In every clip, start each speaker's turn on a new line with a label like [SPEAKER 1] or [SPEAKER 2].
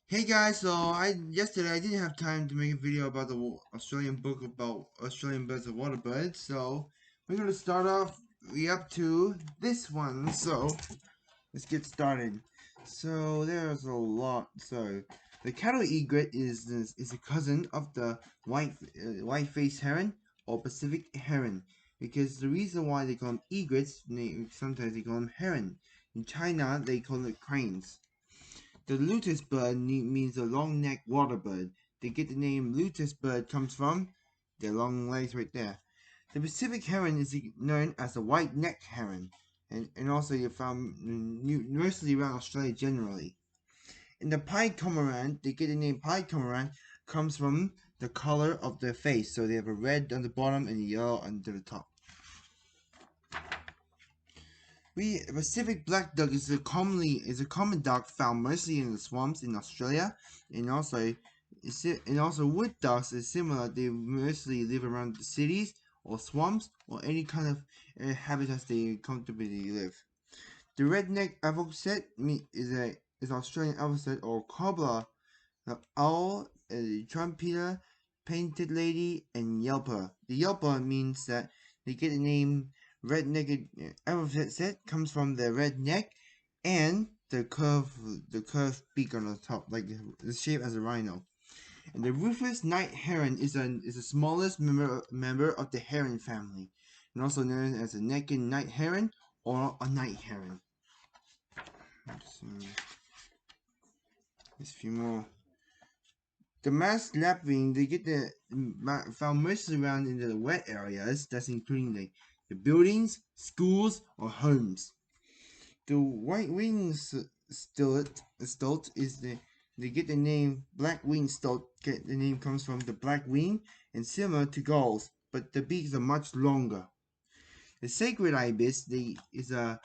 [SPEAKER 1] Hey guys, so yesterday I didn't have time to make a video about the Australian book about Australian birds and water birds, so we're gonna start off up to this one. So let's get started. So there's a lot. So the cattle egret is a cousin of the white-faced heron or Pacific heron, because the reason why they call them egrets, sometimes they call them heron. In China, they call it cranes. The luteus bird means a long-necked water bird. They get the name luteus bird comes from their long legs right there. The Pacific heron is known as the white-necked heron, and also you're found mostly around Australia generally. In the pied cormorant, they get the name pied cormorant comes from the color of their face. So they have a red on the bottom and a yellow under the top. Pacific black duck is a common duck found mostly in the swamps in Australia, and also wood ducks is similar. They mostly live around the cities or swamps or any kind of habitats they comfortably live. The redneck avocet is Australian avocet or cobbler, the owl, trumpeter, painted lady, and yelper. The yelper means that they get the name red-necked avocet comes from the red neck and the curved beak on the top, like the shape as a rhino. And the rufous night heron is the smallest member of the heron family, and also known as a naked night heron or a night heron. There's a few more. The masked lapwing, they get found mostly around in the wet areas, that's including the buildings, schools, or homes. The white-winged stoat is they get the name black-winged stoat. The name comes from the black wing and similar to gulls, but the beaks are much longer. The sacred ibis is the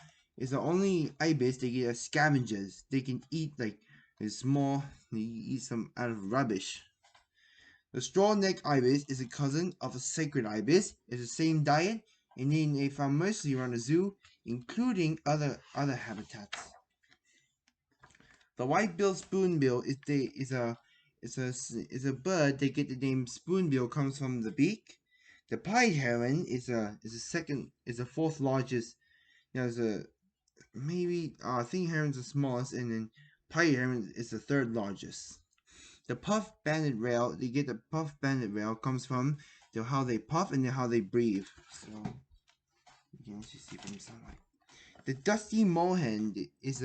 [SPEAKER 1] only ibis they get as scavengers. They can eat they eat some out of rubbish. The straw-necked ibis is a cousin of the sacred ibis. It's the same diet, and they found mostly around the zoo, including other habitats. The white-billed spoonbill is a bird. They get the name spoonbill comes from the beak. The pied heron is the fourth largest. There's a maybe I think heron's the smallest, and then pied heron is the third largest. The puff banded rail, they get the puff banded rail comes from how they puff and how they breathe. So you can actually see from sunlight. The dusty moorhen is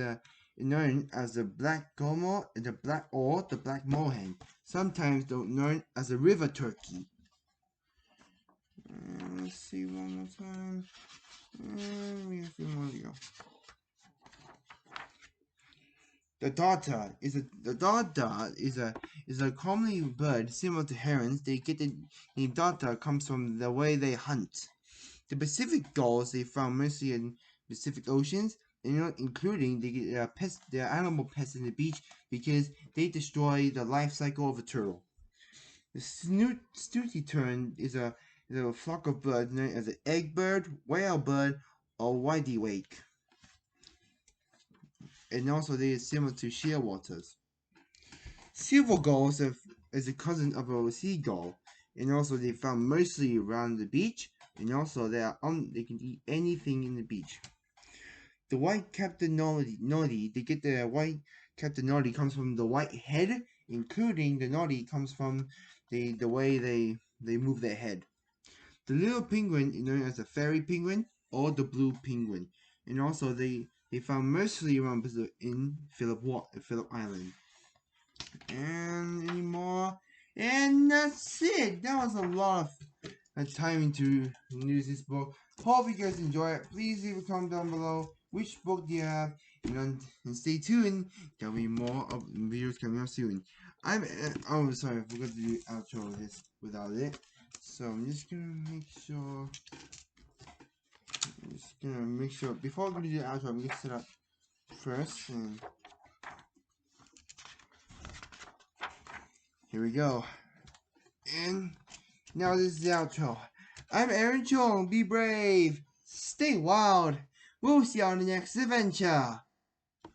[SPEAKER 1] known as the black gomo, the black moorhen, sometimes known as a river turkey. Let's see one more time. We have a few more to go. The dada is a commonly bird similar to herons. They get the name dada comes from the way they hunt. The Pacific gulls they found mostly in Pacific oceans, including their animal pests in the beach because they destroy the life cycle of a turtle. The snooty tern is a flock of birds known as an egg bird, whale bird, or widewake. And also they are similar to shearwaters. Silver gulls is a cousin of a seagull, and also they found mostly around the beach, and also they can eat anything in the beach. The white-capped noddy, they get the white-capped noddy comes from the white head, including the noddy comes from the way they move their head. The little penguin is known as the fairy penguin or the blue penguin, and also they found mostly around in Phillip Island. And any more? And that's it. That was a lot of timing to use this book. Hope you guys enjoy it. Please leave a comment down below. Which book do you have? And stay tuned. There'll be more videos coming up soon. Oh, sorry, I forgot to do outro this without it. So I'm just gonna make sure. Before I'm gonna do the outro, I'm gonna set up first. And here we go. And now this is the outro. I'm Aaron Chung. Be brave. Stay wild. We'll see you on the next adventure.